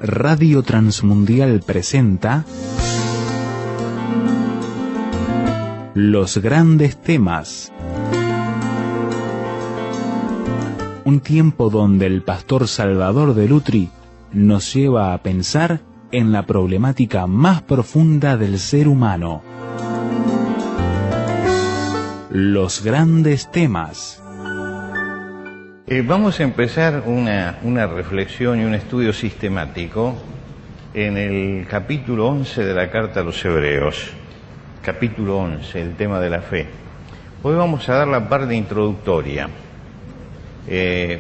Radio Transmundial presenta Los grandes temas. Un tiempo donde el pastor Salvador de Lutri nos lleva a pensar en la problemática más profunda del ser humano. Los grandes temas. Vamos a empezar una reflexión y un estudio sistemático en el capítulo 11 de la Carta a los Hebreos. Capítulo 11, el tema de la fe. Hoy vamos a dar la parte introductoria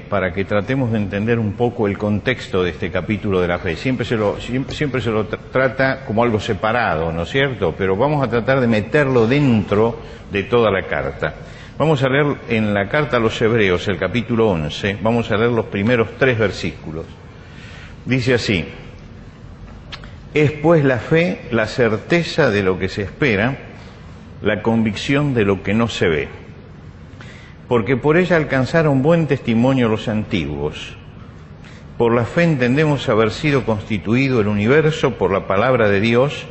para que tratemos de entender un poco el contexto de este capítulo de la fe. Siempre se lo trata como algo separado, ¿no es cierto? Pero vamos a tratar de meterlo dentro de toda la carta. Vamos a leer en la Carta a los Hebreos, el capítulo 11, vamos a leer los primeros 3 versículos. Dice así: es pues la fe la certeza de lo que se espera, la convicción de lo que no se ve. Porque por ella alcanzaron buen testimonio los antiguos. Por la fe entendemos haber sido constituido el universo por la palabra de Dios,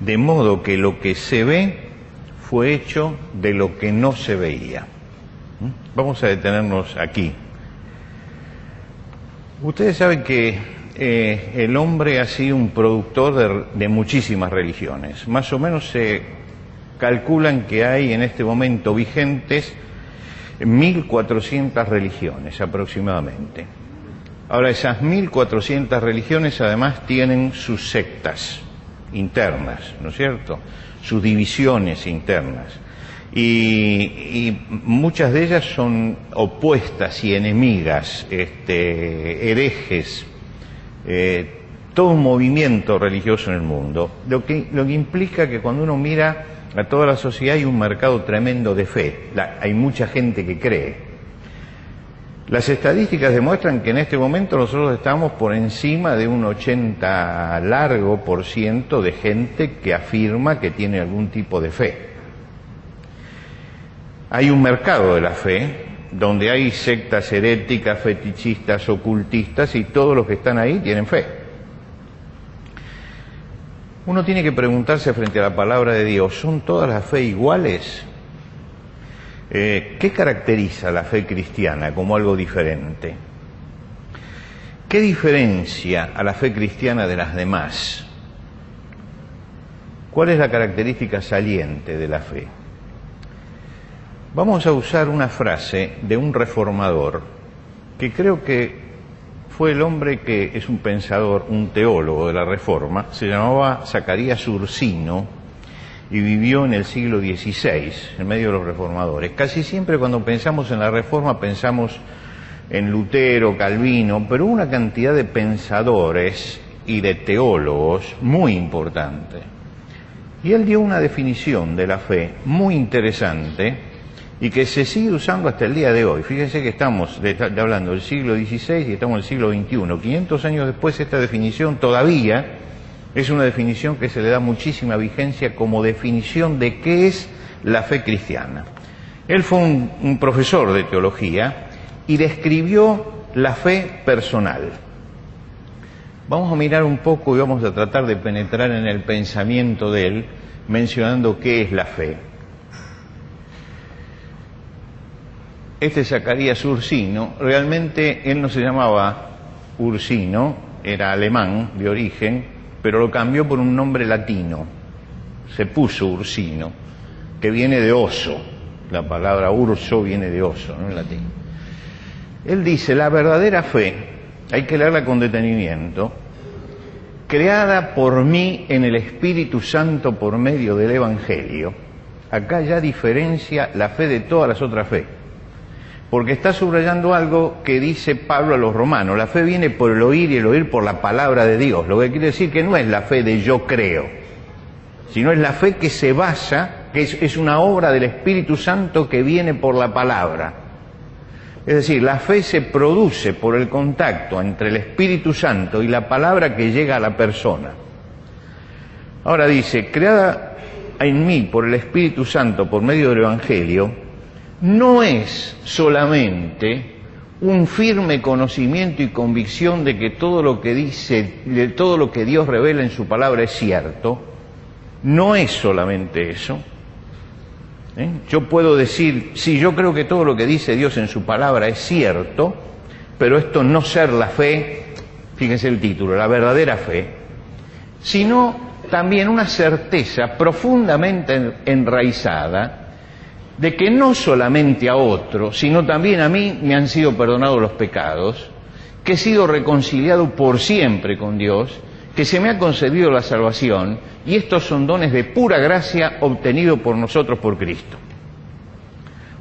de modo que lo que se ve fue hecho de lo que no se veía. Vamos a detenernos aquí. Ustedes saben que el hombre ha sido un productor de muchísimas religiones. Más o menos se calculan que hay en este momento vigentes 1.400 religiones aproximadamente. Ahora, esas 1.400 religiones además tienen sus sectas internas, ¿no es cierto?, sus divisiones internas, y muchas de ellas son opuestas y enemigas, herejes, todo un movimiento religioso en el mundo, lo que implica que cuando uno mira a toda la sociedad hay un mercado tremendo de fe, hay mucha gente que cree. Las estadísticas demuestran que en este momento nosotros estamos por encima de un 80 largo por ciento de gente que afirma que tiene algún tipo de fe. Hay un mercado de la fe donde hay sectas heréticas, fetichistas, ocultistas, y todos los que están ahí tienen fe. Uno tiene que preguntarse frente a la palabra de Dios, ¿son todas las fe iguales? ¿Qué caracteriza la fe cristiana como algo diferente? ¿Qué diferencia a la fe cristiana de las demás? ¿Cuál es la característica saliente de la fe? Vamos a usar una frase de un reformador que creo que fue el hombre que es un pensador, un teólogo de la Reforma. Se llamaba Zacarías Ursino y vivió en el siglo XVI, en medio de los reformadores. Casi siempre cuando pensamos en la Reforma pensamos en Lutero, Calvino, pero una cantidad de pensadores y de teólogos muy importante. Y él dio una definición de la fe muy interesante y que se sigue usando hasta el día de hoy. Fíjense que estamos hablando del siglo XVI y estamos en el siglo XXI. 500 años después esta definición todavía es una definición que se le da muchísima vigencia como definición de qué es la fe cristiana. Él fue un profesor de teología y describió la fe personal. Vamos a mirar un poco y vamos a tratar de penetrar en el pensamiento de él, mencionando qué es la fe. Este Zacarías Ursino, realmente él no se llamaba Ursino, era alemán de origen, pero lo cambió por un nombre latino. Se puso Ursino, que viene de oso. La palabra urso viene de oso, ¿no?, en latín. Él dice: la verdadera fe, hay que leerla con detenimiento, creada por mí en el Espíritu Santo por medio del Evangelio. Acá ya diferencia la fe de todas las otras fe, porque está subrayando algo que dice Pablo a los romanos: la fe viene por el oír y el oír por la palabra de Dios. Lo que quiere decir que no es la fe de yo creo, sino es la fe que se basa, que es una obra del Espíritu Santo que viene por la palabra. Es decir, la fe se produce por el contacto entre el Espíritu Santo y la palabra que llega a la persona. Ahora dice: creada en mí por el Espíritu Santo por medio del Evangelio, no es solamente un firme conocimiento y convicción de que todo lo que dice, de todo lo que Dios revela en su palabra es cierto. No es solamente eso. Yo puedo decir, sí, yo creo que todo lo que dice Dios en su palabra es cierto, pero esto no ser la fe, fíjense el título, la verdadera fe, sino también una certeza profundamente enraizada de que no solamente a otro, sino también a mí me han sido perdonados los pecados, que he sido reconciliado por siempre con Dios, que se me ha concedido la salvación, y estos son dones de pura gracia obtenidos por nosotros por Cristo.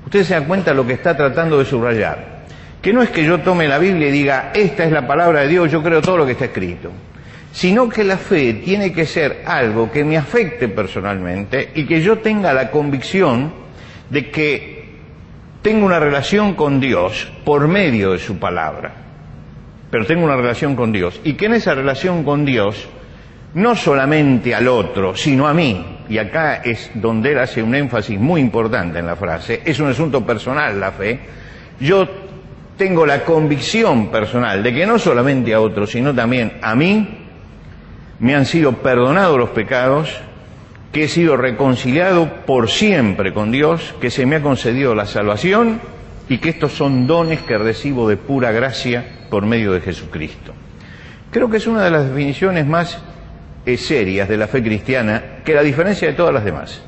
Ustedes se dan cuenta de lo que está tratando de subrayar, que no es que yo tome la Biblia y diga, esta es la palabra de Dios, yo creo todo lo que está escrito, sino que la fe tiene que ser algo que me afecte personalmente y que yo tenga la convicción de que tengo una relación con Dios por medio de su palabra, pero tengo una relación con Dios, y que en esa relación con Dios, no solamente al otro, sino a mí, y acá es donde él hace un énfasis muy importante en la frase, es un asunto personal la fe, yo tengo la convicción personal de que no solamente a otro, sino también a mí, me han sido perdonados los pecados, que he sido reconciliado por siempre con Dios, que se me ha concedido la salvación y que estos son dones que recibo de pura gracia por medio de Jesucristo. Creo que es una de las definiciones más serias de la fe cristiana, que la diferencia de todas las demás,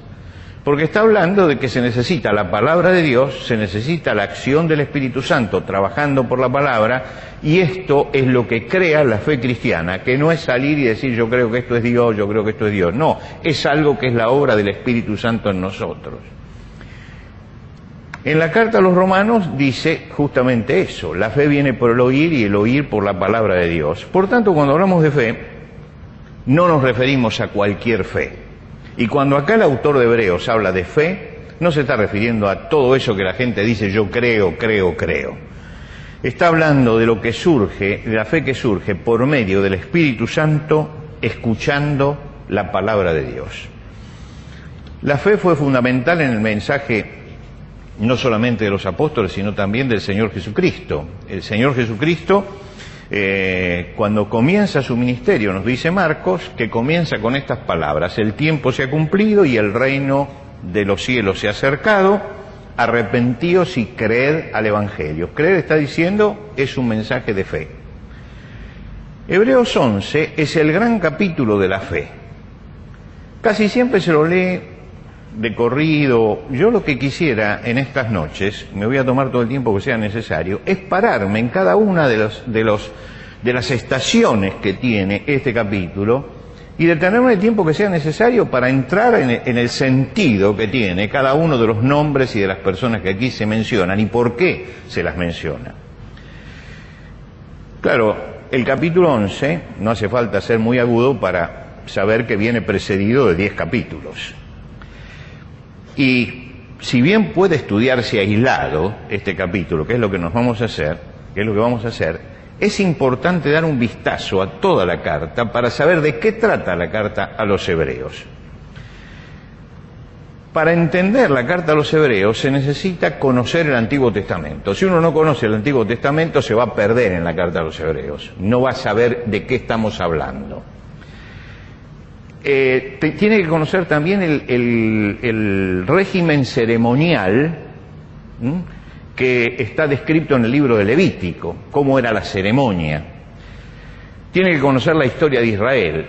porque está hablando de que se necesita la palabra de Dios, se necesita la acción del Espíritu Santo trabajando por la palabra, y esto es lo que crea la fe cristiana, que no es salir y decir yo creo que esto es Dios, yo creo que esto es Dios, no, es algo que es la obra del Espíritu Santo en nosotros. En la carta a los Romanos dice justamente eso, la fe viene por el oír y el oír por la palabra de Dios. Por tanto, cuando hablamos de fe, no nos referimos a cualquier fe. Y cuando acá el autor de Hebreos habla de fe, no se está refiriendo a todo eso que la gente dice yo creo. Está hablando de lo que surge, de la fe que surge por medio del Espíritu Santo, escuchando la palabra de Dios. La fe fue fundamental en el mensaje no solamente de los apóstoles, sino también del Señor Jesucristo. El Señor Jesucristo, cuando comienza su ministerio, nos dice Marcos, que comienza con estas palabras: el tiempo se ha cumplido y el reino de los cielos se ha acercado, arrepentíos y creed al Evangelio. Creer, está diciendo, es un mensaje de fe. Hebreos 11 es el gran capítulo de la fe. Casi siempre se lo lee de corrido. Yo lo que quisiera en estas noches, me voy a tomar todo el tiempo que sea necesario, es pararme en cada una de las estaciones que tiene este capítulo y detenerme el tiempo que sea necesario para entrar en el sentido que tiene cada uno de los nombres y de las personas que aquí se mencionan y por qué se las menciona. Claro, el capítulo 11, no hace falta ser muy agudo para saber que viene precedido de 10 capítulos. Y si bien puede estudiarse aislado este capítulo, que es lo que nos vamos a hacer, es importante dar un vistazo a toda la carta para saber de qué trata la carta a los hebreos. Para entender la carta a los hebreos se necesita conocer el Antiguo Testamento. Si uno no conoce el Antiguo Testamento se va a perder en la carta a los hebreos, no va a saber de qué estamos hablando. Tiene que conocer también el régimen ceremonial que está descrito en el libro de Levítico, cómo era la ceremonia. Tiene que conocer la historia de Israel.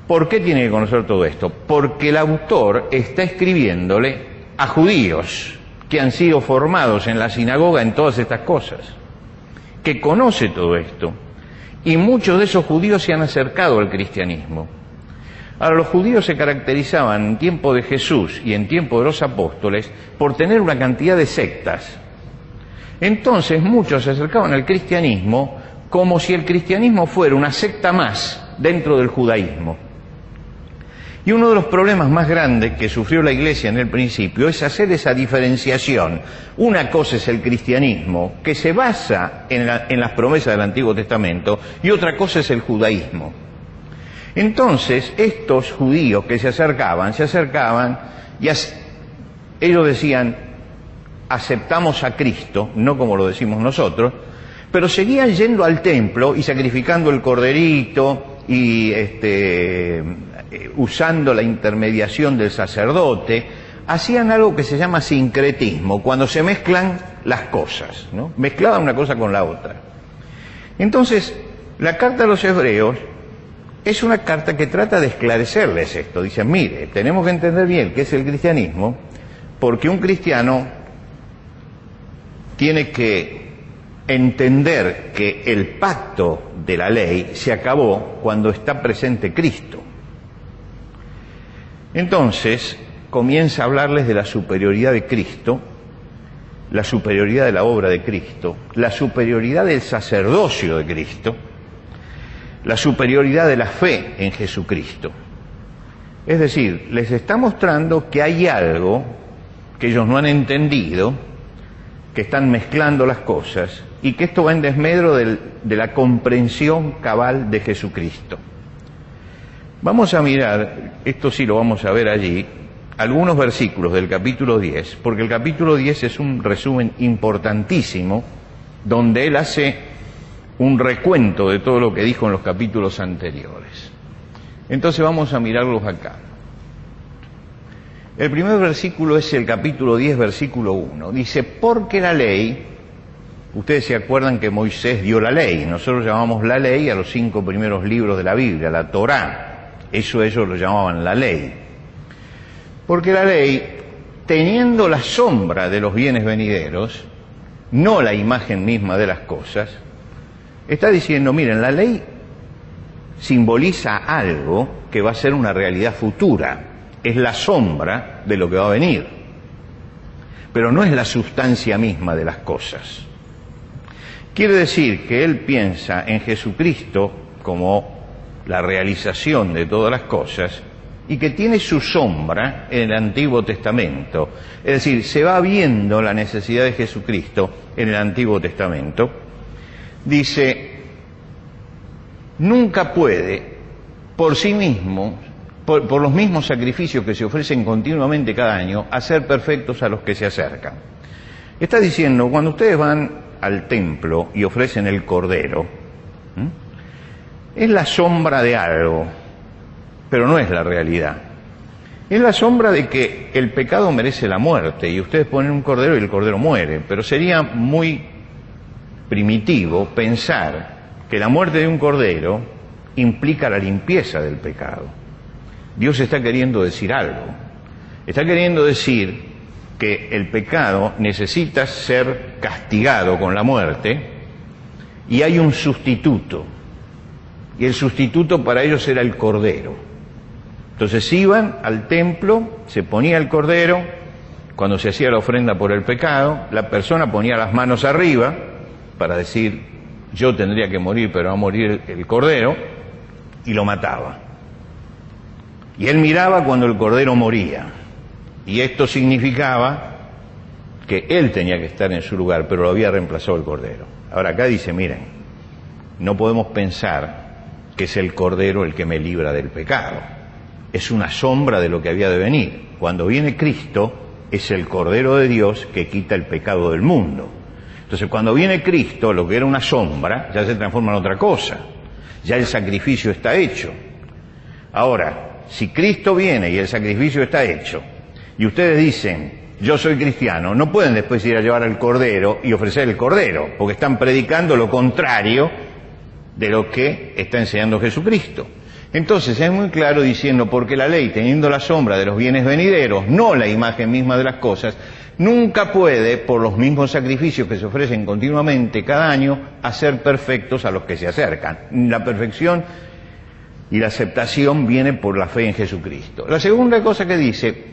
¿Por qué tiene que conocer todo esto? Porque el autor está escribiéndole a judíos que han sido formados en la sinagoga en todas estas cosas, que conoce todo esto. Y muchos de esos judíos se han acercado al cristianismo. Ahora, los judíos se caracterizaban en tiempo de Jesús y en tiempo de los apóstoles por tener una cantidad de sectas. Entonces muchos se acercaban al cristianismo como si el cristianismo fuera una secta más dentro del judaísmo. Y uno de los problemas más grandes que sufrió la Iglesia en el principio es hacer esa diferenciación. Una cosa es el cristianismo, que se basa en las promesas del Antiguo Testamento, y otra cosa es el judaísmo. Entonces, estos judíos que se acercaban, y ellos decían, aceptamos a Cristo, no como lo decimos nosotros, pero seguían yendo al templo y sacrificando el corderito y usando la intermediación del sacerdote. Hacían algo que se llama sincretismo, cuando se mezclan las cosas, ¿no? Mezclaban una cosa con la otra. Entonces, la carta a los hebreos es una carta que trata de esclarecerles esto. Dicen, mire, tenemos que entender bien qué es el cristianismo, porque un cristiano tiene que entender que el pacto de la ley se acabó cuando está presente Cristo. Entonces, comienza a hablarles de la superioridad de Cristo, la superioridad de la obra de Cristo, la superioridad del sacerdocio de Cristo, la superioridad de la fe en Jesucristo. Es decir, les está mostrando que hay algo que ellos no han entendido, que están mezclando las cosas y que esto va en desmedro de la comprensión cabal de Jesucristo. Vamos a mirar, esto sí lo vamos a ver allí, algunos versículos del capítulo 10, porque el capítulo 10 es un resumen importantísimo donde él hace un recuento de todo lo que dijo en los capítulos anteriores. Entonces vamos a mirarlos acá. El primer versículo es el capítulo 10, versículo 1. Dice, porque la ley, ustedes se acuerdan que Moisés dio la ley, nosotros llamamos la ley a los 5 primeros libros de la Biblia, la Torá, eso ellos lo llamaban la ley. Porque la ley, teniendo la sombra de los bienes venideros, no la imagen misma de las cosas, está diciendo, miren, la ley simboliza algo que va a ser una realidad futura, es la sombra de lo que va a venir, pero no es la sustancia misma de las cosas. Quiere decir que él piensa en Jesucristo como la realización de todas las cosas y que tiene su sombra en el Antiguo Testamento. Es decir, se va viendo la necesidad de Jesucristo en el Antiguo Testamento. Dice, nunca puede por sí mismo, por los mismos sacrificios que se ofrecen continuamente cada año, hacer perfectos a los que se acercan. Está diciendo, cuando ustedes van al templo y ofrecen el cordero, es la sombra de algo, pero no es la realidad. Es la sombra de que el pecado merece la muerte y ustedes ponen un cordero y el cordero muere, pero sería muy primitivo pensar que la muerte de un cordero implica la limpieza del pecado. Dios está queriendo decir algo. Está queriendo decir que el pecado necesita ser castigado con la muerte y hay un sustituto. Y el sustituto para ellos era el cordero. Entonces iban al templo, se ponía el cordero, cuando se hacía la ofrenda por el pecado, la persona ponía las manos arriba para decir, yo tendría que morir, pero va a morir el cordero, y lo mataba. Y él miraba cuando el cordero moría. Y esto significaba que él tenía que estar en su lugar, pero lo había reemplazado el cordero. Ahora acá dice, miren, no podemos pensar que es el cordero el que me libra del pecado. Es una sombra de lo que había de venir. Cuando viene Cristo, es el Cordero de Dios que quita el pecado del mundo. Entonces, cuando viene Cristo, lo que era una sombra, ya se transforma en otra cosa. Ya el sacrificio está hecho. Ahora, si Cristo viene y el sacrificio está hecho, y ustedes dicen, yo soy cristiano, no pueden después ir a llevar al Cordero y ofrecer el Cordero, porque están predicando lo contrario de lo que está enseñando Jesucristo. Entonces es muy claro diciendo, porque la ley, teniendo la sombra de los bienes venideros, no la imagen misma de las cosas, nunca puede, por los mismos sacrificios que se ofrecen continuamente cada año, hacer perfectos a los que se acercan. La perfección y la aceptación viene por la fe en Jesucristo. La segunda cosa que dice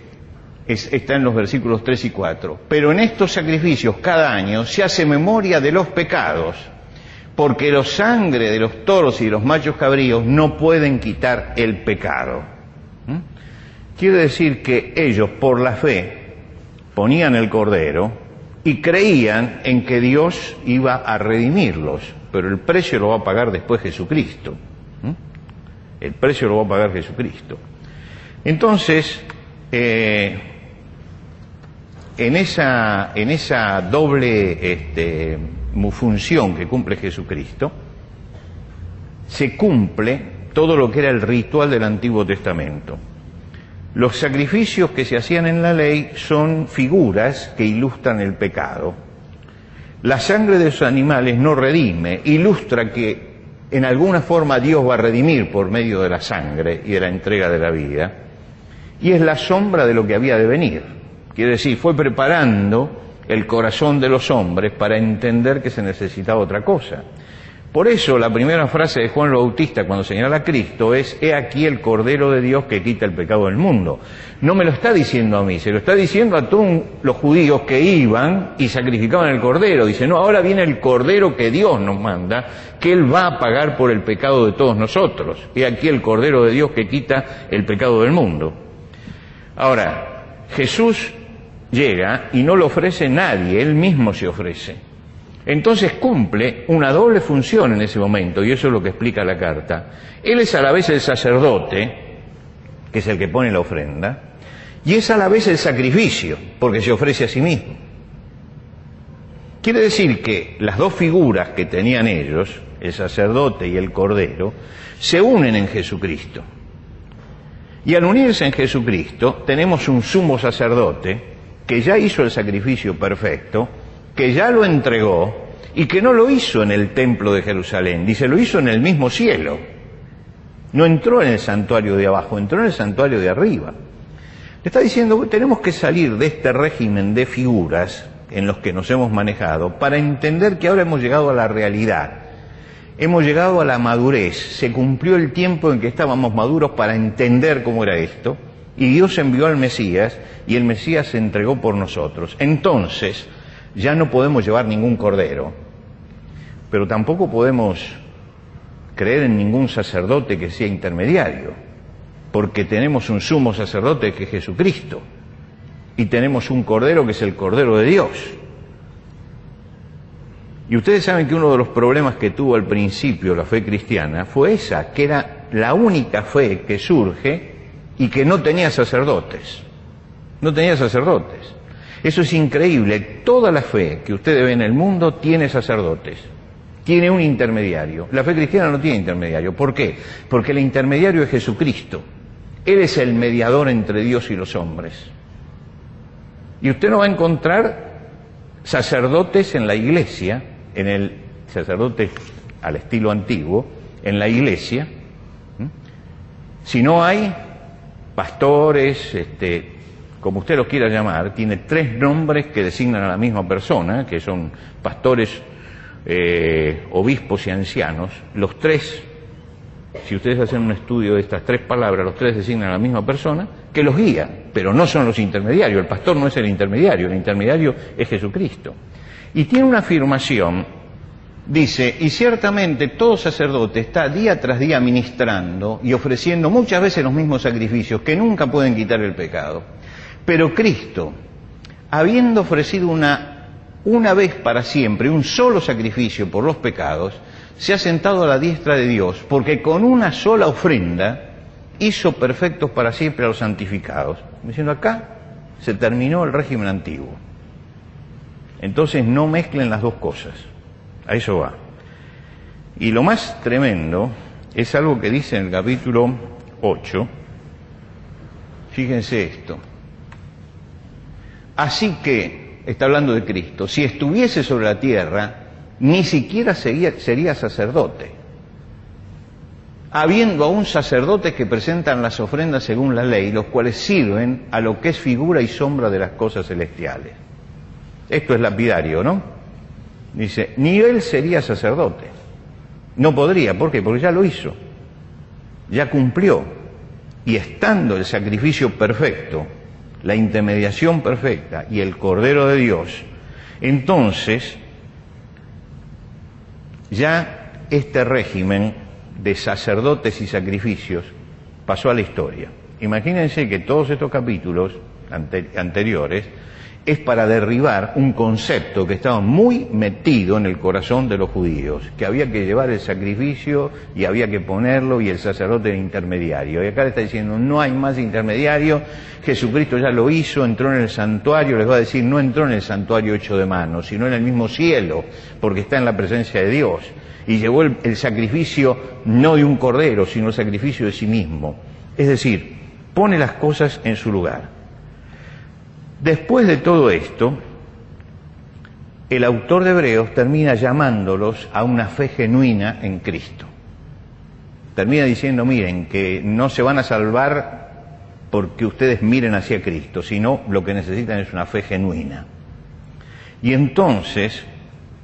está en los versículos 3 y 4. Pero en estos sacrificios cada año se hace memoria de los pecados, porque la sangre de los toros y de los machos cabríos no pueden quitar el pecado. Quiere decir que ellos, por la fe, ponían el cordero y creían en que Dios iba a redimirlos, pero el precio lo va a pagar después Jesucristo. El precio lo va a pagar Jesucristo. Entonces, en esa doble función que cumple Jesucristo, se cumple todo lo que era el ritual del Antiguo Testamento. Los sacrificios que se hacían en la ley son figuras que ilustran el pecado. La sangre de los animales no redime, ilustra que en alguna forma Dios va a redimir por medio de la sangre y de la entrega de la vida, y es la sombra de lo que había de venir. Quiere decir, fue preparando el corazón de los hombres para entender que se necesitaba otra cosa. Por eso la primera frase de Juan el Bautista cuando señala a Cristo es: he aquí el Cordero de Dios que quita el pecado del mundo. No me lo está diciendo a mí, se lo está diciendo a todos los judíos que iban y sacrificaban el Cordero. Dice, no, ahora viene el Cordero que Dios nos manda, que Él va a pagar por el pecado de todos nosotros. He aquí el Cordero de Dios que quita el pecado del mundo. Ahora, Jesús llega y no lo ofrece nadie, Él mismo se ofrece. Entonces cumple una doble función en ese momento, y eso es lo que explica la carta. Él es a la vez el sacerdote, que es el que pone la ofrenda, y es a la vez el sacrificio, porque se ofrece a sí mismo. Quiere decir que las dos figuras que tenían ellos, el sacerdote y el cordero, se unen en Jesucristo. Y al unirse en Jesucristo tenemos un sumo sacerdote que ya hizo el sacrificio perfecto, que ya lo entregó y que no lo hizo en el templo de Jerusalén, dice, lo hizo en el mismo cielo. No entró en el santuario de abajo, entró en el santuario de arriba. Le está diciendo, tenemos que salir de este régimen de figuras en los que nos hemos manejado para entender que ahora hemos llegado a la realidad, hemos llegado a la madurez, se cumplió el tiempo en que estábamos maduros para entender cómo era esto, y Dios envió al Mesías, y el Mesías se entregó por nosotros. Entonces, ya no podemos llevar ningún cordero, pero tampoco podemos creer en ningún sacerdote que sea intermediario, porque tenemos un sumo sacerdote que es Jesucristo, y tenemos un cordero que es el Cordero de Dios. Y ustedes saben que uno de los problemas que tuvo al principio la fe cristiana fue esa, que era la única fe que surge y que no tenía sacerdotes. No tenía sacerdotes. Eso es increíble. Toda la fe que ustedes ven en el mundo tiene sacerdotes, tiene un intermediario. La fe cristiana no tiene intermediario. ¿Por qué? Porque el intermediario es Jesucristo. Él es el mediador entre Dios y los hombres. Y usted no va a encontrar sacerdotes en la iglesia, en el sacerdote al estilo antiguo, en la iglesia, si no hay pastores, como usted los quiera llamar, tiene tres nombres que designan a la misma persona, que son pastores, obispos y ancianos. Los tres, si ustedes hacen un estudio de estas tres palabras, los tres designan a la misma persona, que los guía, pero no son los intermediarios. El pastor no es el intermediario es Jesucristo. Y tiene una afirmación, dice, y ciertamente todo sacerdote está día tras día ministrando y ofreciendo muchas veces los mismos sacrificios que nunca pueden quitar el pecado. Pero Cristo, habiendo ofrecido una vez para siempre un solo sacrificio por los pecados, se ha sentado a la diestra de Dios, porque con una sola ofrenda hizo perfectos para siempre a los santificados. Diciendo, acá se terminó el régimen antiguo. Entonces no mezclen las dos cosas, a eso va. Y lo más tremendo es algo que dice en el capítulo 8, fíjense esto. Así que, está hablando de Cristo, si estuviese sobre la tierra, ni siquiera sería sacerdote, habiendo aún sacerdotes que presentan las ofrendas según la ley, los cuales sirven a lo que es figura y sombra de las cosas celestiales. Esto es lapidario, ¿no? Dice, ni él sería sacerdote. No podría, ¿por qué? Porque ya lo hizo, ya cumplió, y estando el sacrificio perfecto, la intermediación perfecta y el Cordero de Dios, entonces ya este régimen de sacerdotes y sacrificios pasó a la historia. Imagínense que todos estos capítulos anteriores, es para derribar un concepto que estaba muy metido en el corazón de los judíos, que había que llevar el sacrificio y había que ponerlo y el sacerdote era intermediario. Y acá le está diciendo, no hay más intermediario, Jesucristo ya lo hizo, entró en el santuario, les va a decir, no entró en el santuario hecho de manos, sino en el mismo cielo, porque está en la presencia de Dios. Y llevó el sacrificio no de un cordero, sino el sacrificio de sí mismo. Es decir, pone las cosas en su lugar. Después de todo esto, el autor de Hebreos termina llamándolos a una fe genuina en Cristo. Termina diciendo, miren, que no se van a salvar porque ustedes miren hacia Cristo, sino lo que necesitan es una fe genuina. Y entonces,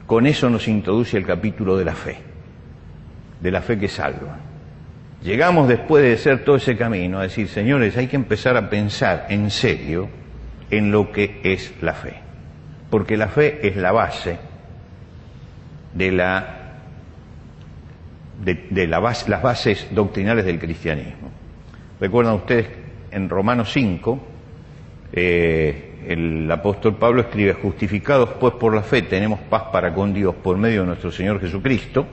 con eso nos introduce el capítulo de la fe que salva. Llegamos después de hacer todo ese camino a decir, señores, hay que empezar a pensar en serio en lo que es la fe, porque la fe es la base de las bases doctrinales del cristianismo. Recuerdan ustedes en Romanos 5, el apóstol Pablo escribe, justificados pues por la fe tenemos paz para con Dios por medio de nuestro Señor Jesucristo,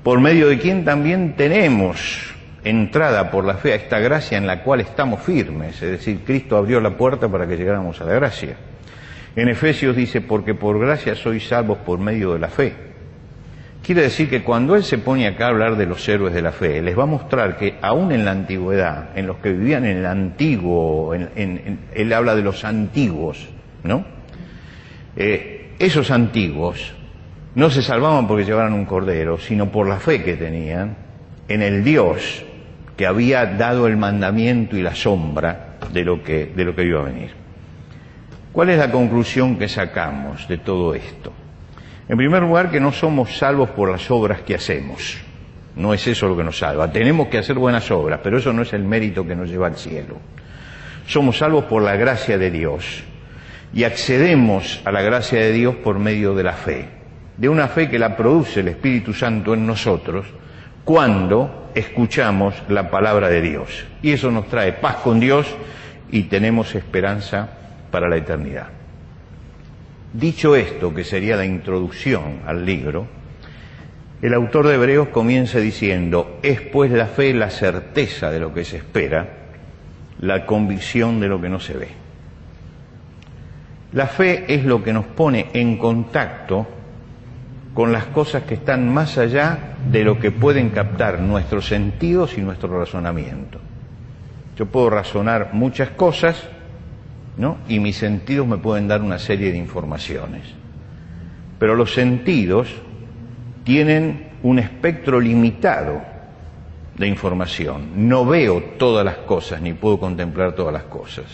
por medio de quien también tenemos entrada por la fe a esta gracia en la cual estamos firmes, es decir, Cristo abrió la puerta para que llegáramos a la gracia. En Efesios dice, porque por gracia sois salvos por medio de la fe. Quiere decir que cuando él se pone acá a hablar de los héroes de la fe, les va a mostrar que aún en la antigüedad, en los que vivían en el antiguo, él habla de los antiguos, ¿no? Esos antiguos no se salvaban porque llevaran un cordero, sino por la fe que tenían en el Dios que había dado el mandamiento y la sombra de lo que iba a venir. ¿Cuál es la conclusión que sacamos de todo esto? En primer lugar, que no somos salvos por las obras que hacemos. No es eso lo que nos salva. Tenemos que hacer buenas obras, pero eso no es el mérito que nos lleva al cielo. Somos salvos por la gracia de Dios y accedemos a la gracia de Dios por medio de la fe. De una fe que la produce el Espíritu Santo en nosotros cuando escuchamos la palabra de Dios. Y eso nos trae paz con Dios y tenemos esperanza para la eternidad. Dicho esto, que sería la introducción al libro, el autor de Hebreos comienza diciendo, es pues la fe la certeza de lo que se espera, la convicción de lo que no se ve. La fe es lo que nos pone en contacto con las cosas que están más allá de lo que pueden captar nuestros sentidos y nuestro razonamiento. Yo puedo razonar muchas cosas, ¿no? Y mis sentidos me pueden dar una serie de informaciones. Pero los sentidos tienen un espectro limitado de información. No veo todas las cosas, ni puedo contemplar todas las cosas.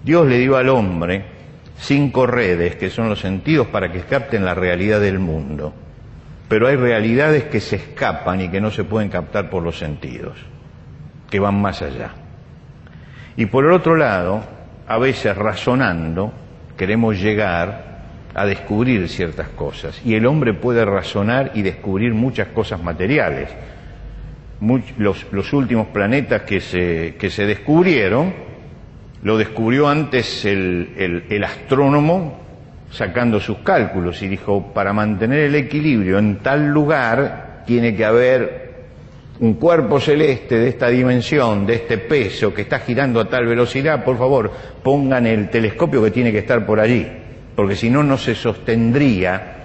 Dios le dio al hombre 5 redes, que son los sentidos, para que capten la realidad del mundo. Pero hay realidades que se escapan y que no se pueden captar por los sentidos, que van más allá. Y por el otro lado, a veces razonando, queremos llegar a descubrir ciertas cosas. Y el hombre puede razonar y descubrir muchas cosas materiales. Los últimos planetas que se descubrieron, lo descubrió antes el astrónomo sacando sus cálculos y dijo, para mantener el equilibrio en tal lugar tiene que haber un cuerpo celeste de esta dimensión, de este peso, que está girando a tal velocidad, por favor, pongan el telescopio que tiene que estar por allí, porque si no, no se sostendría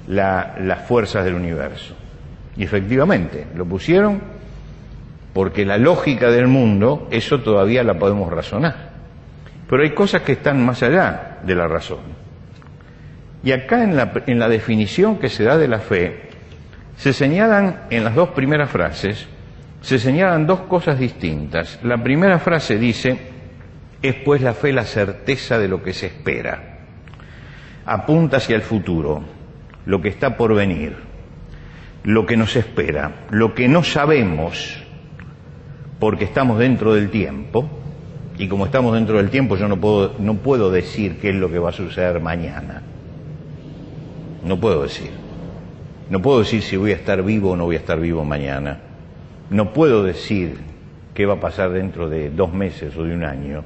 las fuerzas del universo. Y efectivamente, lo pusieron porque la lógica del mundo, eso todavía la podemos razonar. Pero hay cosas que están más allá de la razón. Y acá en la definición que se da de la fe, se señalan en las 2 primeras frases, se señalan 2 cosas distintas. La primera frase dice, es pues la fe la certeza de lo que se espera. Apunta hacia el futuro, lo que está por venir, lo que nos espera, lo que no sabemos, porque estamos dentro del tiempo, y como estamos dentro del tiempo yo no puedo decir qué es lo que va a suceder mañana. No puedo decir. No puedo decir si voy a estar vivo o no voy a estar vivo mañana. No puedo decir qué va a pasar dentro de 2 meses o de un año.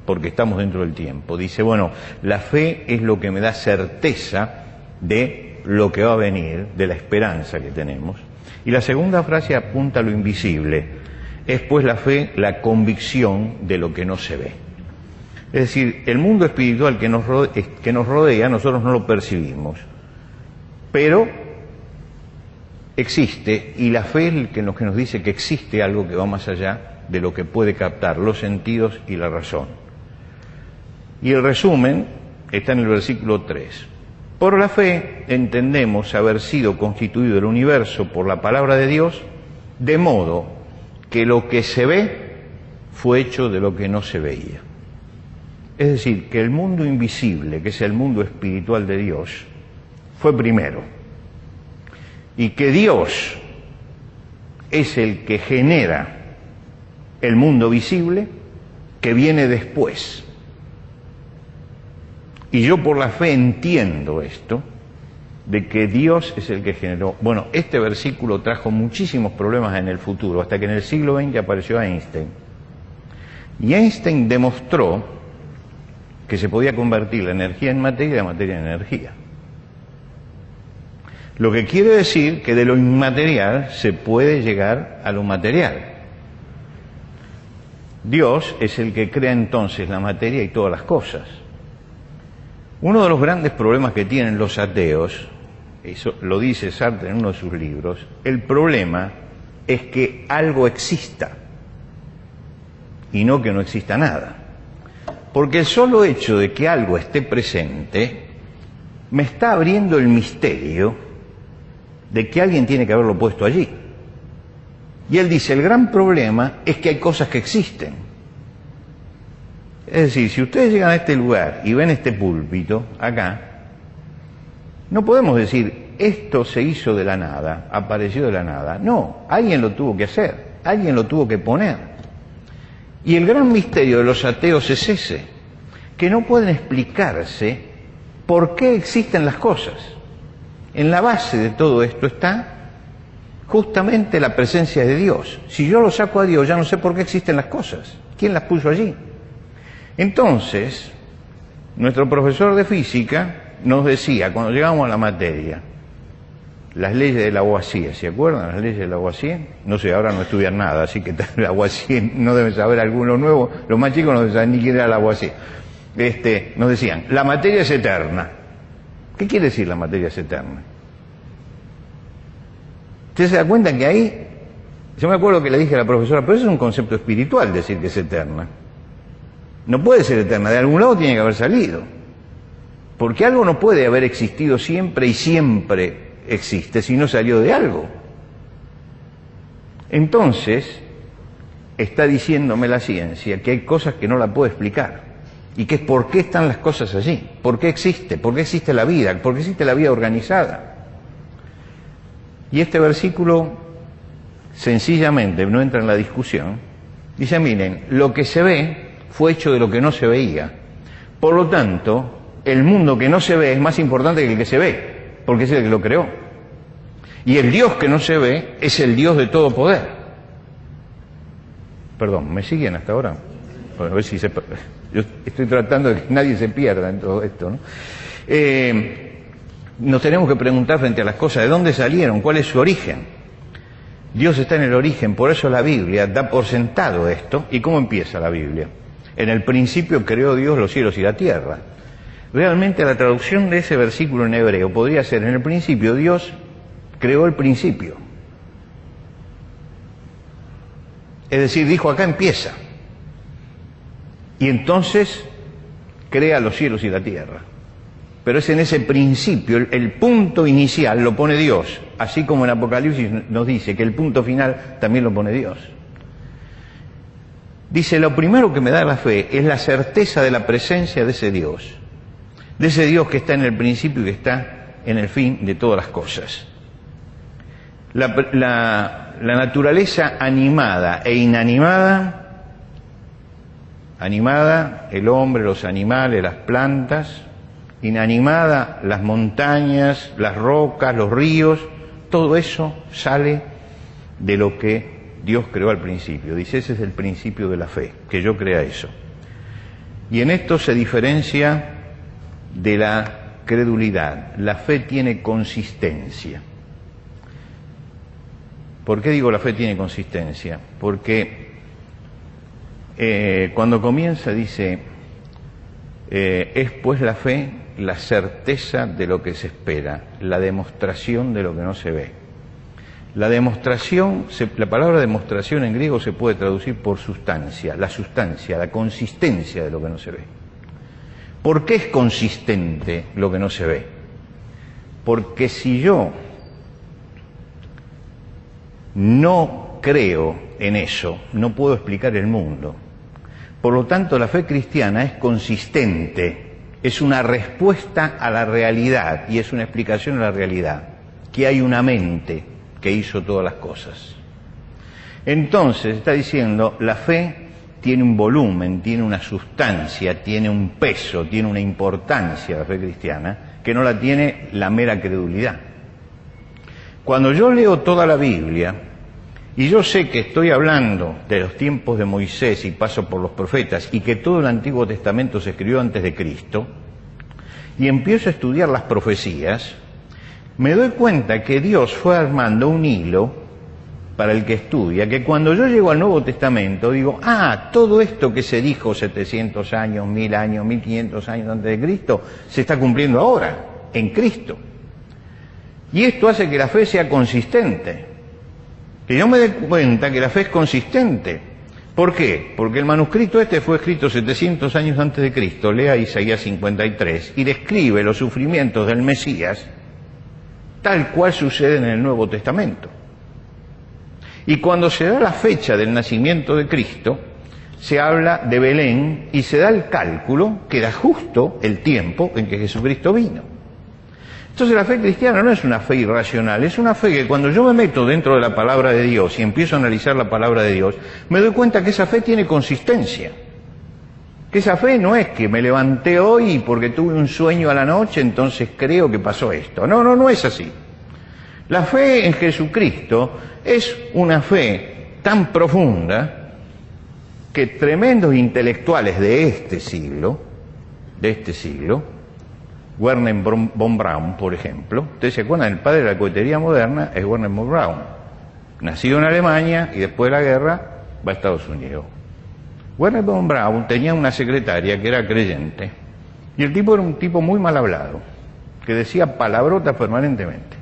porque estamos dentro del tiempo. Dice, bueno, la fe es lo que me da certeza de lo que va a venir, de la esperanza que tenemos. Y la segunda frase apunta a lo invisible. Es pues la fe la convicción de lo que no se ve. Es decir, el mundo espiritual que nos rodea, nosotros no lo percibimos, pero existe, y la fe es el que nos dice que existe algo que va más allá de lo que puede captar los sentidos y la razón. Y el resumen está en el versículo 3. Por la fe entendemos haber sido constituido el universo por la palabra de Dios, de modo que lo que se ve fue hecho de lo que no se veía. Es decir, que el mundo invisible, que es el mundo espiritual de Dios, fue primero. Y que Dios es el que genera el mundo visible que viene después. Y yo por la fe entiendo esto, de que Dios es el que generó. Bueno, este versículo trajo muchísimos problemas en el futuro, hasta que en el siglo XX apareció Einstein. Y Einstein demostró que se podía convertir la energía en materia y la materia en energía. Lo que quiere decir que de lo inmaterial se puede llegar a lo material. Dios es el que crea entonces la materia y todas las cosas. Uno de los grandes problemas que tienen los ateos, eso lo dice Sartre en uno de sus libros, el problema es que algo exista y no que no exista nada. Porque el solo hecho de que algo esté presente me está abriendo el misterio de que alguien tiene que haberlo puesto allí. Y él dice, el gran problema es que hay cosas que existen. Es decir, si ustedes llegan a este lugar y ven este púlpito, acá, no podemos decir, esto se hizo de la nada, apareció de la nada. No, alguien lo tuvo que hacer, alguien lo tuvo que poner. Y el gran misterio de los ateos es ese, que no pueden explicarse por qué existen las cosas. En la base de todo esto está justamente la presencia de Dios. Si yo lo saco a Dios, ya no sé por qué existen las cosas. ¿Quién las puso allí? Entonces, nuestro profesor de física nos decía, cuando llegamos a la materia, las leyes de Lavoisier, ¿se acuerdan las leyes de Lavoisier? No sé, ahora no estudian nada, así que Lavoisier no deben saber alguno nuevo, los más chicos no saben ni quién era Lavoisier. Nos decían, la materia es eterna. ¿Qué quiere decir la materia es eterna? ¿Usted se da cuenta que ahí, yo me acuerdo que le dije a la profesora, pero eso es un concepto espiritual decir que es eterna. No puede ser eterna, de algún lado tiene que haber salido. Porque algo no puede haber existido siempre y siempre existe si no salió de algo. Entonces, está diciéndome la ciencia que hay cosas que no la puedo explicar. Y que es por qué están las cosas allí, por qué existe la vida, por qué existe la vida organizada. Y este versículo sencillamente no entra en la discusión. Dice, miren, lo que se ve fue hecho de lo que no se veía. Por lo tanto, el mundo que no se ve es más importante que el que se ve, porque es el que lo creó. Y el Dios que no se ve es el Dios de todo poder. Perdón, ¿me siguen hasta ahora? Bueno, a ver si yo estoy tratando de que nadie se pierda en todo esto, ¿no? Nos tenemos que preguntar frente a las cosas, ¿de dónde salieron? ¿Cuál es su origen? Dios está en el origen, por eso la Biblia da por sentado esto. ¿Y cómo empieza la Biblia? En el principio creó Dios los cielos y la tierra. Realmente la traducción de ese versículo en hebreo podría ser, en el principio Dios creó el principio. Es decir, dijo, acá empieza. Y entonces crea los cielos y la tierra. Pero es en ese principio, el punto inicial lo pone Dios, así como en Apocalipsis nos dice que el punto final también lo pone Dios. Dice, lo primero que me da la fe es la certeza de la presencia de ese Dios que está en el principio y que está en el fin de todas las cosas. La naturaleza animada e inanimada, animada, el hombre, los animales, las plantas, inanimada, las montañas, las rocas, los ríos, todo eso sale de lo que Dios creó al principio. Dice, ese es el principio de la fe, que yo crea eso. Y en esto se diferencia de la credulidad. La fe tiene consistencia. ¿Por qué digo la fe tiene consistencia? Porque cuando comienza dice, es pues la fe la certeza de lo que se espera, la demostración de lo que no se ve. La demostración, la palabra demostración en griego se puede traducir por sustancia, la consistencia de lo que no se ve. ¿Por qué es consistente lo que no se ve? Porque si yo no creo en eso, no puedo explicar el mundo. Por lo tanto, la fe cristiana es consistente, es una respuesta a la realidad y es una explicación a la realidad, que hay una mente que hizo todas las cosas. Entonces, está diciendo, la fe tiene un volumen, tiene una sustancia, tiene un peso, tiene una importancia, la fe cristiana, que no la tiene la mera credulidad. Cuando yo leo toda la Biblia, y yo sé que estoy hablando de los tiempos de Moisés y paso por los profetas, y que todo el Antiguo Testamento se escribió antes de Cristo, y empiezo a estudiar las profecías, me doy cuenta que Dios fue armando un hilo para el que estudia, que cuando yo llego al Nuevo Testamento digo, todo esto que se dijo 700 años, 1000 años, 1500 años antes de Cristo, se está cumpliendo ahora, en Cristo. Y esto hace que la fe sea consistente. Que yo me dé cuenta que la fe es consistente. ¿Por qué? Porque el manuscrito este fue escrito 700 años antes de Cristo, lea Isaías 53, y describe los sufrimientos del Mesías tal cual suceden en el Nuevo Testamento. Y cuando se da la fecha del nacimiento de Cristo, se habla de Belén y se da el cálculo que da justo el tiempo en que Jesucristo vino. Entonces la fe cristiana no es una fe irracional, es una fe que cuando yo me meto dentro de la palabra de Dios y empiezo a analizar la palabra de Dios, me doy cuenta que esa fe tiene consistencia. Que esa fe no es que me levanté hoy y porque tuve un sueño a la noche, entonces creo que pasó esto. No es así. La fe en Jesucristo es una fe tan profunda que tremendos intelectuales de este siglo, Werner von Braun, por ejemplo, ustedes se acuerdan, el padre de la cohetería moderna es Werner von Braun, nacido en Alemania y después de la guerra va a Estados Unidos. Werner von Braun tenía una secretaria que era creyente y el tipo era un tipo muy mal hablado, que decía palabrotas permanentemente.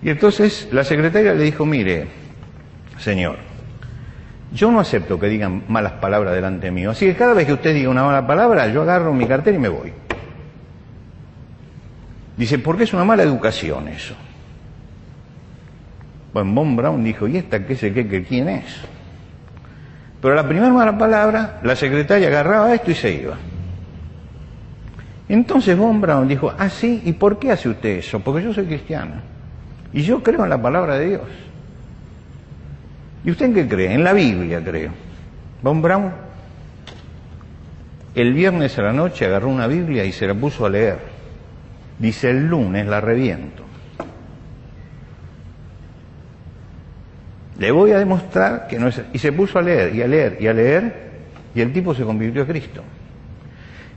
Y entonces la secretaria le dijo, mire, señor, yo no acepto que digan malas palabras delante mío, así que cada vez que usted diga una mala palabra, yo agarro mi cartera y me voy. Dice, porque es una mala educación eso. Bueno, von Braun dijo, ¿y esta qué sé qué, quién es? Pero la primera mala palabra, la secretaria agarraba esto y se iba. Entonces von Braun dijo, sí, ¿y por qué hace usted eso? Porque yo soy cristiana y yo creo en la palabra de Dios. ¿Y usted en qué cree? En la Biblia creo. Von Braun el viernes a la noche agarró una Biblia y se la puso a leer. Dice, el lunes la reviento. Le voy a demostrar que no es... Y se puso a leer, y a leer, y a leer, y el tipo se convirtió a Cristo.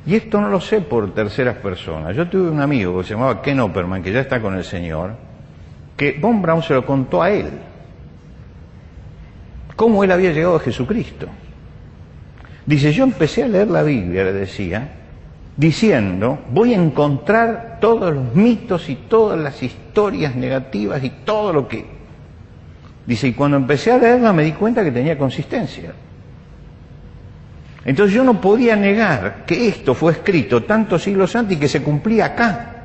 Y esto no lo sé por terceras personas. Yo tuve un amigo que se llamaba Ken Opperman, que ya está con el Señor, que von Braun se lo contó a él. Cómo él había llegado a Jesucristo. Dice, yo empecé a leer la Biblia, le decía, diciendo, voy a encontrar todos los mitos y todas las historias negativas y todo lo que... Dice, y cuando empecé a leerla me di cuenta que tenía consistencia. Entonces yo no podía negar que esto fue escrito tantos siglos antes y que se cumplía acá.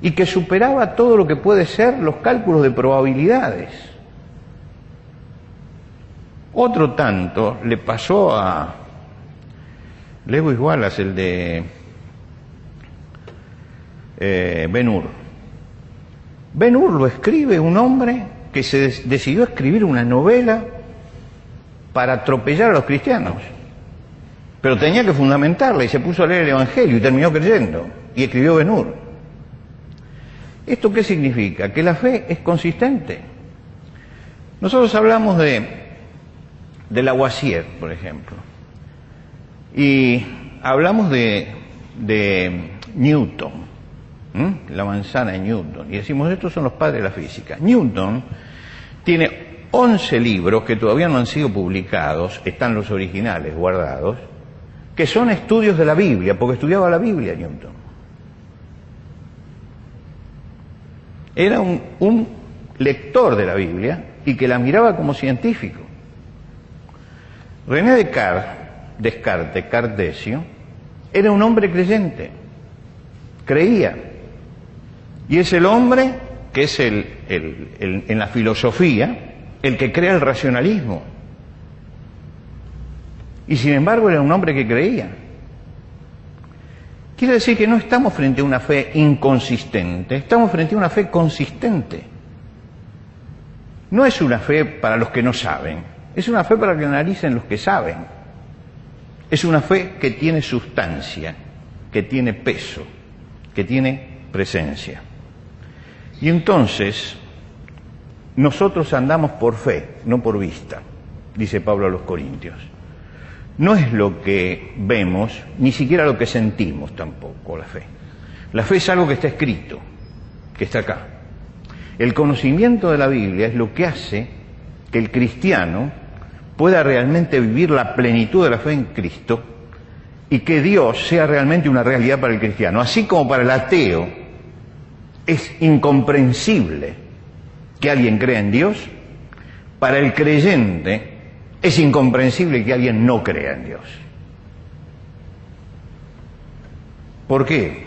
Y que superaba todo lo que puede ser los cálculos de probabilidades. Otro tanto le pasó a Lewis Wallace, el de Ben-Hur. Ben-Hur lo escribe un hombre que se decidió escribir una novela para atropellar a los cristianos. Pero tenía que fundamentarla y se puso a leer el Evangelio y terminó creyendo. Y escribió Ben-Hur. ¿Esto qué significa? Que la fe es consistente. Nosotros hablamos de Lavoisier, por ejemplo. Y hablamos de Newton, la manzana de Newton, y decimos, estos son los padres de la física. Newton tiene 11 libros que todavía no han sido publicados, están los originales guardados, que son estudios de la Biblia, porque estudiaba la Biblia Newton. Era un lector de la Biblia y que la miraba como científico. René Descartes, Cartesio, era un hombre creyente, creía. Y es el hombre que es en la filosofía el que crea el racionalismo. Y sin embargo era un hombre que creía. Quiere decir que no estamos frente a una fe inconsistente, estamos frente a una fe consistente. No es una fe para los que no saben, es una fe para que analicen los que saben. Es una fe que tiene sustancia, que tiene peso, que tiene presencia. Y entonces, nosotros andamos por fe, no por vista, dice Pablo a los Corintios. No es lo que vemos, ni siquiera lo que sentimos tampoco, la fe. La fe es algo que está escrito, que está acá. El conocimiento de la Biblia es lo que hace que el cristiano pueda realmente vivir la plenitud de la fe en Cristo y que Dios sea realmente una realidad para el cristiano. Así como para el ateo es incomprensible que alguien crea en Dios, para el creyente es incomprensible que alguien no crea en Dios. ¿Por qué?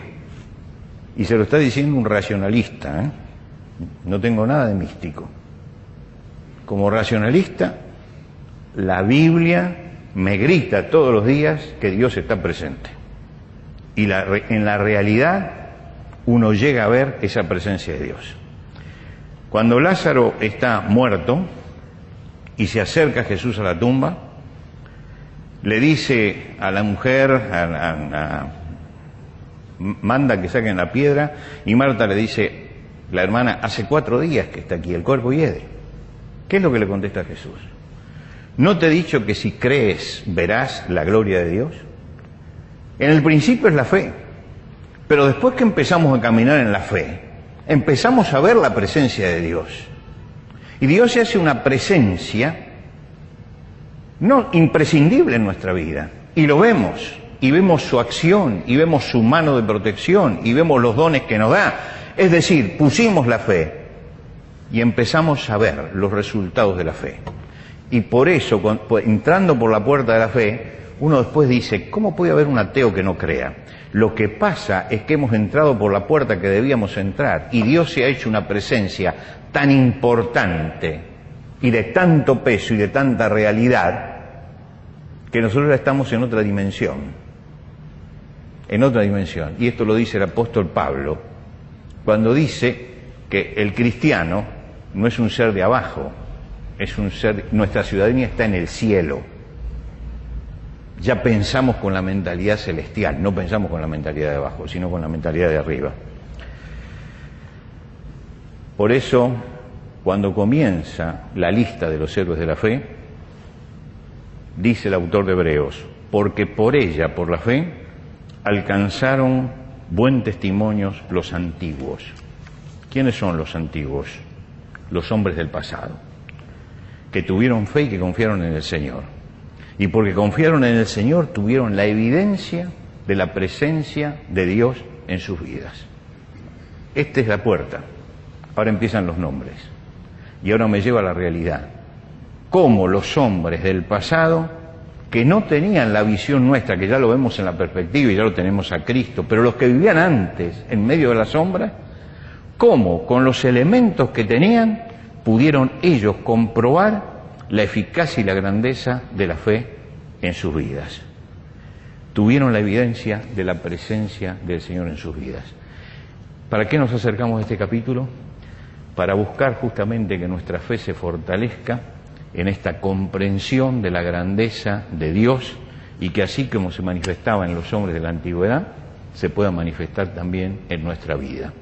Y se lo está diciendo un racionalista, ¿eh? No tengo nada de místico. Como racionalista, la Biblia me grita todos los días que Dios está presente. Y en la realidad uno llega a ver esa presencia de Dios. Cuando Lázaro está muerto y se acerca Jesús a la tumba, le dice a la mujer, manda que saquen la piedra, y Marta le dice, la hermana, hace 4 días que está aquí, el cuerpo hiede. ¿Qué es lo que le contesta Jesús? ¿No te he dicho que si crees verás la gloria de Dios? En el principio es la fe, pero después que empezamos a caminar en la fe, empezamos a ver la presencia de Dios. Y Dios se hace una presencia no imprescindible en nuestra vida, y lo vemos, y vemos su acción, y vemos su mano de protección, y vemos los dones que nos da. Es decir, pusimos la fe y empezamos a ver los resultados de la fe. Y por eso, entrando por la puerta de la fe, uno después dice, ¿cómo puede haber un ateo que no crea? Lo que pasa es que hemos entrado por la puerta que debíamos entrar y Dios se ha hecho una presencia tan importante y de tanto peso y de tanta realidad que nosotros estamos en otra dimensión. En otra dimensión. Y esto lo dice el apóstol Pablo cuando dice que el cristiano no es un ser de abajo, es un ser, nuestra ciudadanía está en el cielo. Ya pensamos con la mentalidad celestial, no pensamos con la mentalidad de abajo, sino con la mentalidad de arriba. Por eso, cuando comienza la lista de los héroes de la fe, dice el autor de Hebreos, porque por ella, por la fe, alcanzaron buen testimonio los antiguos. ¿Quiénes son los antiguos? Los hombres del pasado, que tuvieron fe y que confiaron en el Señor. Y porque confiaron en el Señor, tuvieron la evidencia de la presencia de Dios en sus vidas. Esta es la puerta. Ahora empiezan los nombres. Y ahora me lleva a la realidad. Cómo los hombres del pasado, que no tenían la visión nuestra, que ya lo vemos en la perspectiva y ya lo tenemos a Cristo, pero los que vivían antes, en medio de la sombra, cómo con los elementos que tenían, pudieron ellos comprobar la eficacia y la grandeza de la fe en sus vidas. Tuvieron la evidencia de la presencia del Señor en sus vidas. ¿Para qué nos acercamos a este capítulo? Para buscar justamente que nuestra fe se fortalezca en esta comprensión de la grandeza de Dios y que así como se manifestaba en los hombres de la antigüedad, se pueda manifestar también en nuestra vida.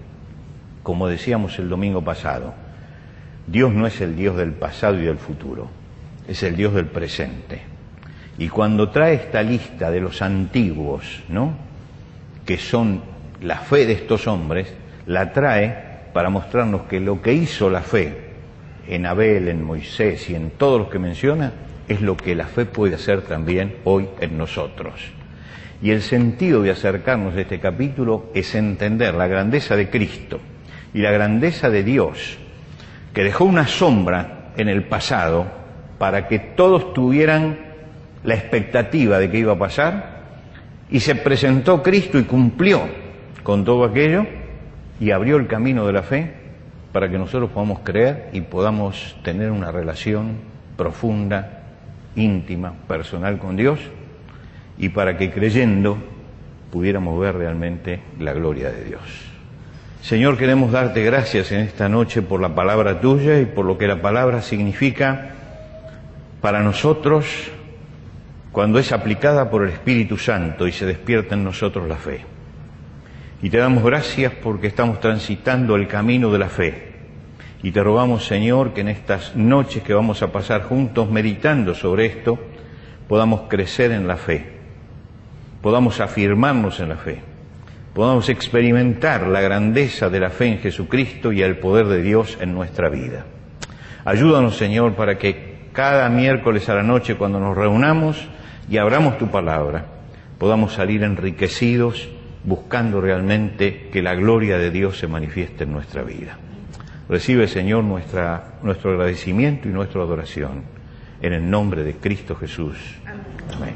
Como decíamos el domingo pasado, Dios no es el Dios del pasado y del futuro, es el Dios del presente. Y cuando trae esta lista de los antiguos, ¿no?, que son la fe de estos hombres, la trae para mostrarnos que lo que hizo la fe en Abel, en Moisés y en todos los que menciona, es lo que la fe puede hacer también hoy en nosotros. Y el sentido de acercarnos a este capítulo es entender la grandeza de Cristo y la grandeza de Dios, que dejó una sombra en el pasado para que todos tuvieran la expectativa de que iba a pasar, y se presentó Cristo y cumplió con todo aquello y abrió el camino de la fe para que nosotros podamos creer y podamos tener una relación profunda, íntima, personal con Dios, y para que creyendo pudiéramos ver realmente la gloria de Dios. Señor, queremos darte gracias en esta noche por la palabra tuya y por lo que la palabra significa para nosotros cuando es aplicada por el Espíritu Santo y se despierta en nosotros la fe. Y te damos gracias porque estamos transitando el camino de la fe. Y te rogamos, Señor, que en estas noches que vamos a pasar juntos meditando sobre esto, podamos crecer en la fe, podamos afirmarnos en la fe, podamos experimentar la grandeza de la fe en Jesucristo y el poder de Dios en nuestra vida. Ayúdanos, Señor, para que cada miércoles a la noche, cuando nos reunamos y abramos tu palabra, podamos salir enriquecidos, buscando realmente que la gloria de Dios se manifieste en nuestra vida. Recibe, Señor, nuestro agradecimiento y nuestra adoración, en el nombre de Cristo Jesús. Amén.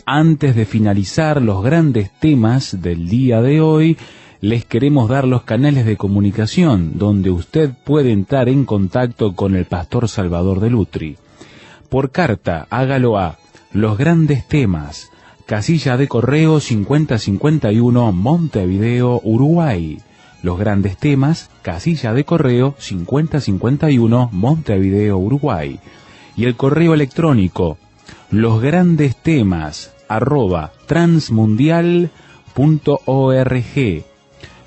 Antes de finalizar los grandes temas del día de hoy, les queremos dar los canales de comunicación donde usted puede entrar en contacto con el pastor Salvador de Lutri. Por carta, hágalo a Los Grandes Temas, casilla de correo 5051, Montevideo, Uruguay. Los Grandes Temas, casilla de correo 5051, Montevideo, Uruguay. Y el correo electrónico losgrandestemas@transmundial.org,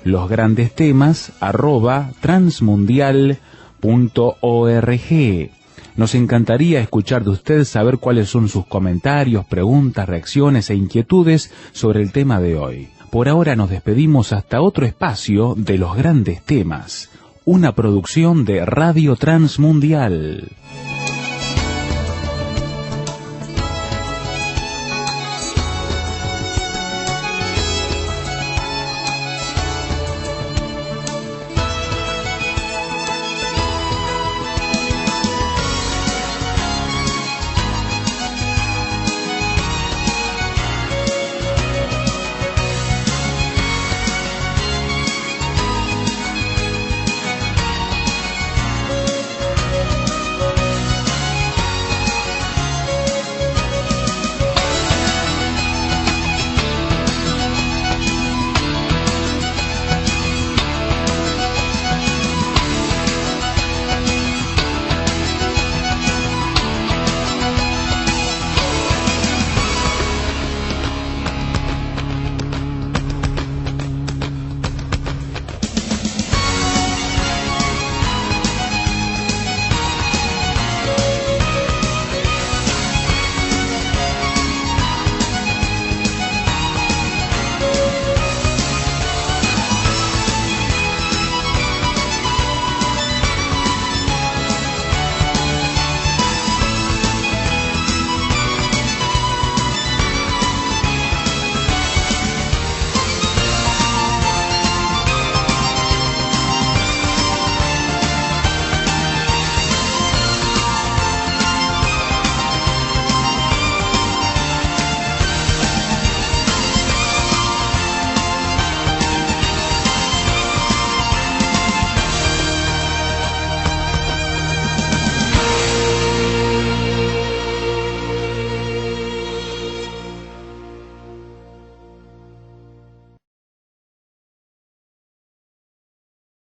losgrandestemas@transmundial.org. Nos encantaría escuchar de usted, saber cuáles son sus comentarios, preguntas, reacciones e inquietudes sobre el tema de hoy. Por ahora nos despedimos hasta otro espacio de Los Grandes Temas, una producción de Radio Transmundial.